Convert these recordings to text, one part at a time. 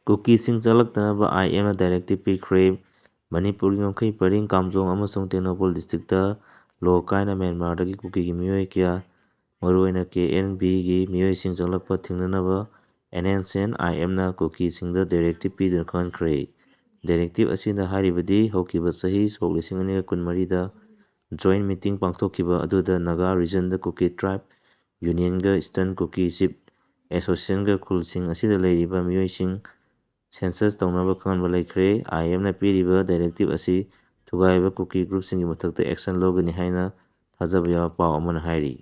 ꯀꯨꯀꯤꯁꯤꯡ ꯆꯪꯂꯛꯇꯅꯕ ꯑꯥꯏ.ꯑꯦꯝꯅ ꯗꯥꯏꯔꯦꯛꯇꯤꯚ ꯄꯤꯈ꯭ꯔꯦ꯫ ꯃꯅꯤꯄꯨꯔꯒꯤ ꯉꯝꯈꯩ ꯄꯔꯤꯡ, ꯀꯥꯝꯖꯣꯡ ꯑꯃꯁꯨꯡ ꯇꯦꯡꯅꯧꯄꯜ ꯗꯤꯁꯇ꯭ꯔꯤꯛꯇ ꯂꯣ ꯀꯥꯏꯅ ꯃ꯭ꯌꯥꯟꯃꯥꯔꯗꯒꯤ ꯀꯨꯀꯤꯒꯤ ꯃꯤꯑꯣꯏ ꯀꯌꯥ, ꯃꯔꯨꯑꯣꯏꯅ ꯀꯦ.ꯑꯦꯟ.ꯕꯤꯒꯤ ꯃꯤꯑꯣꯏꯁꯤꯡ ꯆꯪꯂꯛꯄ ꯊꯤꯡꯅꯅꯕ ꯑꯦꯟꯑꯦꯟꯁꯤꯑꯦꯟ ꯑꯥꯏ.ꯑꯦꯝꯅ ꯀꯨꯀꯤꯁꯤꯡꯗ ꯗꯥꯏꯔꯦꯛꯇꯤꯚ ꯄꯤꯗꯨꯅ ꯈꯪꯍꯟꯈ꯭ꯔꯦ꯫ ꯗꯥꯏꯔꯦꯛꯇꯤꯚ ꯑꯁꯤꯗ ꯍꯥꯏꯔꯤꯕꯗꯤ ꯍꯧꯈꯤꯕ ꯆꯍꯤ ꯁꯣꯛ 2024ꯗ ꯖꯣꯏꯟꯠ ꯃꯤꯇꯤꯡ ꯄꯥꯡꯊꯣꯛꯈꯤꯕ ꯑꯗꯨꯗ ꯅꯥꯒꯥ ꯔꯤꯖꯟꯗ ꯀꯨꯀꯤ ꯇ꯭ꯔꯥꯏꯕ ꯌꯨꯅꯤꯌꯟꯒ ꯏꯁꯇꯔꯟ ꯀꯨꯀꯤ ꯆꯤꯐ ꯑꯦꯁꯣꯁꯤꯌꯦꯁꯟꯒ ꯈꯨꯜꯁꯤꯡ ꯑꯁꯤꯗ ꯂꯩꯔꯤꯕ ꯃꯤꯑꯣꯏꯁꯤꯡ ꯁꯦꯟꯁꯁ ꯇꯧꯅꯕ ꯈꯪꯍꯟꯕ ꯂꯩꯈ꯭ꯔꯦ꯫ ꯑꯥꯏ.ꯑꯦꯝꯅ ꯄꯤꯔꯤꯕ ꯗꯥꯏꯔꯦꯛꯇꯤꯚ ꯑꯁꯤ ꯊꯨꯒꯥꯏꯕ ꯀꯨꯀꯤ ꯒ꯭ꯔꯨꯞꯁꯤꯡꯒꯤ ꯃꯊꯛꯇ ꯑꯦꯛꯁꯟ ꯂꯧꯒꯅꯤ ꯍꯥꯏꯅ ꯊꯥꯖꯕ ꯌꯥꯕ ꯄꯥꯎ ꯑꯃꯅ ꯍꯥꯏꯔꯤ꯫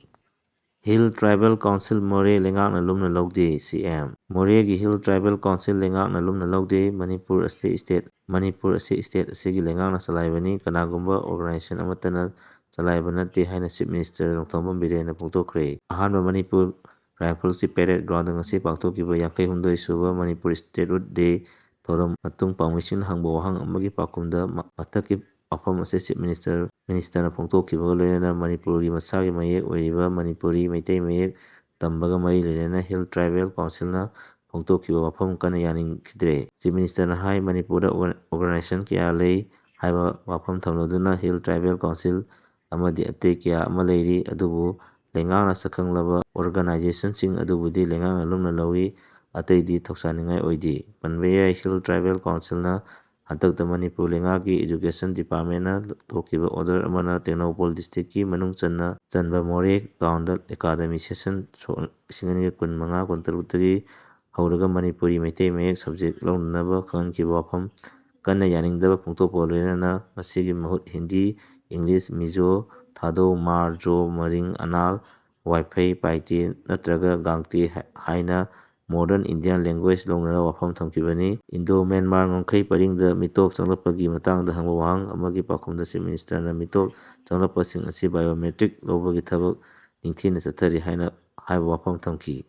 ꯍꯤꯜ ꯇ꯭ꯔꯥꯏꯕꯦꯜ ꯀꯥꯎꯟꯁꯤꯜ ꯃꯣꯔꯦ ꯂꯩꯉꯥꯛꯅ ꯂꯨꯝꯅ ꯂꯧꯗꯦ꯫ ꯁꯤ.ꯑꯦꯝ. ꯃꯣꯔꯦꯒꯤ ꯍꯤꯜ ꯇ꯭ꯔꯥꯏꯕꯦꯜ ꯀꯥꯎꯟꯁꯤꯜ ꯂꯩꯉꯥꯛꯅ ꯂꯨꯝꯅ ꯂꯧꯗꯦ꯫ ꯃꯅꯤꯄꯨꯔ ꯑꯁꯤ ꯏꯁꯇꯦꯠ ꯑꯁꯤꯒꯤ ꯂꯩꯉꯥꯛꯅ ꯆꯂꯥꯏꯕꯅꯤ, ꯀꯅꯥꯒꯨꯝꯕ ꯑꯣꯔꯒꯅꯥꯏꯖꯦꯁꯟ ꯑꯃꯠꯇꯅ ꯆꯂꯥꯏꯕ ꯅꯠꯇꯦ ꯍꯥꯏꯅ ꯆꯤꯐ ꯃꯤꯅꯤꯁꯇꯔ ꯅꯣꯡꯊꯣꯝꯕꯝ ꯕꯤꯔꯦꯟꯅ ꯐꯣꯡꯗꯣꯛꯈ꯭ꯔꯦ꯫ ꯑꯍꯥꯟꯕ ꯃꯅꯤꯄꯨꯔ ꯔꯥꯏꯐꯜꯁꯀꯤ ꯄꯦꯔꯦꯗ ꯒ꯭ꯔꯥꯎꯟꯗ ꯉꯁꯤ ꯄꯥꯡꯊꯣꯛꯈꯤꯕ 58 ꯁꯨꯕ ꯃꯅꯤꯄꯨꯔ ꯁ꯭ꯇꯦꯠꯍꯨꯗ ꯗꯦ ꯊꯧꯔꯝ ꯃꯇꯨꯡ ꯄꯥꯎꯃꯤꯁꯤꯡꯅ ꯍꯪꯕ ꯋꯥꯍꯪ ꯑꯃꯒꯤ ꯄꯥꯎꯈꯨꯝꯗ ꯃꯊꯛꯀꯤ ꯋꯥꯐꯝ ꯑꯁꯤ ꯆꯤꯐ ꯃꯤꯅꯤꯁꯇꯔꯅ ꯐꯣꯡꯗꯣꯛꯈꯤꯕꯒ ꯂꯣꯏꯅꯅ ꯃꯅꯤꯄꯨꯔꯒꯤ ꯃꯁꯥꯒꯤ ꯃꯌꯦꯛ ꯑꯣꯏꯔꯤꯕ ꯃꯅꯤꯄꯨꯔꯤ ꯃꯩꯇꯩ ꯃꯌꯦꯛ ꯇꯝꯕꯒ ꯃꯔꯤ ꯂꯩꯅꯅ ꯍꯤꯜ ꯇ꯭ꯔꯥꯏꯕꯦꯜ ꯀꯥꯎꯟꯁꯤꯜꯅ ꯐꯣꯡꯗꯣꯛꯈꯤꯕ ꯋꯥꯐꯝ ꯀꯟꯅ ꯌꯥꯅꯤꯡꯈꯤꯗ꯭ꯔꯦ꯫ ꯆꯤꯐ ꯃꯤꯅꯤꯁꯇꯔꯅ ꯍꯥꯏ ꯃꯅꯤꯄꯨꯔꯗ ꯑꯣꯔꯒꯅꯥꯏꯖꯦꯁꯟ ꯀꯌꯥ ꯂꯩ ꯍꯥꯏꯕ ꯋꯥꯐꯝ ꯊꯝꯂꯗꯨꯅ ꯍꯤꯜ ꯇ꯭ꯔꯥꯏꯕꯦꯜ ꯀꯥꯎꯟꯁꯤꯜ ꯑꯃꯗꯤ ꯑꯇꯩ ꯀꯌꯥ ꯑꯃ ꯂꯩꯔꯤ, ꯑꯗꯨꯕꯨ ꯂꯩꯉꯥꯛꯅ ꯁꯛꯈꯪꯂꯕ ꯑꯣꯔꯒꯅꯥꯏꯖꯦꯁꯟꯁꯤꯡ ꯑꯗꯨꯕꯨꯗꯤ ꯂꯩꯉꯥꯛꯅ ꯂꯨꯝꯅ ꯂꯧꯏ, ꯑꯇꯩꯗꯤ ꯊꯧꯁꯥꯅꯤꯡꯉꯥꯏ ꯑꯣꯏꯗꯦ꯫ ꯄꯟꯕ ꯌꯥꯏ ꯍꯤꯜ ꯇ꯭ꯔꯥꯏꯕꯦꯜ ꯀꯥꯎꯟꯁꯤꯜꯅ ꯍꯟꯗꯛꯇ ꯃꯅꯤꯄꯨꯔ ꯂꯩꯉꯥꯛꯀꯤ ꯏꯗꯨꯀꯦꯁꯟ ꯗꯤꯄꯥꯔꯠꯃꯦꯟꯠꯅ ꯊꯣꯛꯈꯤꯕ ꯑꯣꯔꯗꯔ ꯑꯃꯅ ꯇꯦꯡꯅꯧꯄꯜ ꯗꯤꯁꯇ꯭ꯔꯤꯛꯀꯤ ꯃꯅꯨꯡ ꯆꯟꯕ ꯃꯣꯔꯦ ꯇꯥꯎꯟꯗ ꯑꯦꯀꯥꯗꯃꯤꯛ ꯁꯦꯁꯟ ꯁꯣꯛ 2025-26ꯇꯒꯤ ꯍꯧꯔꯒ ꯃꯅꯤꯄꯨꯔꯤ ꯃꯩꯇꯩ ꯃꯌꯦꯛ ꯁꯕꯖꯦꯛ ꯂꯧꯅꯅꯕ ꯈꯪꯍꯟꯈꯤꯕ ꯋꯥꯐꯝ ꯀꯟꯅ ꯌꯥꯅꯤꯡꯗꯕ ꯐꯣꯡꯗꯣꯛꯄꯒ ꯂꯣꯏꯅꯅ ꯃꯁꯤꯒꯤ ꯃꯍꯨꯠ ꯍꯤꯟꯗꯤ, ꯏꯪꯂꯤꯁ, ꯃꯤꯖꯣ, ꯊꯥꯗꯧ, ꯃꯥꯔ, ꯖꯣ, ꯃꯔꯤꯡ, ꯑꯅꯥꯜ, ꯋꯥꯏꯐꯩ, ꯄꯥꯏꯇꯦ ꯅꯠꯇ꯭ꯔꯒ ꯒꯥꯡꯇꯦ ꯍꯥꯏꯅ ꯃꯣꯗꯔꯟ ꯏꯟꯗꯤꯌꯟ ꯂꯦꯡꯒ꯭ꯋꯦꯖ ꯂꯧꯅꯅꯕ ꯋꯥꯐꯝ ꯊꯝꯈꯤꯕꯅꯤ꯫ ꯏꯟꯗꯣ-ꯃ꯭ꯌꯥꯟꯃꯥꯔ ꯉꯝꯈꯩ ꯄꯔꯤꯡꯗ ꯃꯤꯇꯣꯞ ꯆꯪꯂꯛꯄꯒꯤ ꯃꯇꯥꯡꯗ ꯍꯪꯕ ꯋꯥꯍꯪ ꯑꯃꯒꯤ ꯄꯥꯎꯈꯨꯝꯗ ꯆꯤꯐ ꯃꯤꯅꯤꯁꯇꯔꯅ ꯃꯤꯇꯣꯞ ꯆꯪꯂꯛꯄꯁꯤꯡ ꯑꯁꯤ ꯕꯥꯏꯑꯣꯃꯦꯇ꯭ꯔꯤꯛ ꯂꯧꯕꯒꯤ ꯊꯕꯛ ꯅꯤꯡꯊꯤꯅ ꯆꯠꯊꯔꯤ ꯍꯥꯏꯕ ꯋꯥꯐꯝ ꯊꯝꯈꯤ꯫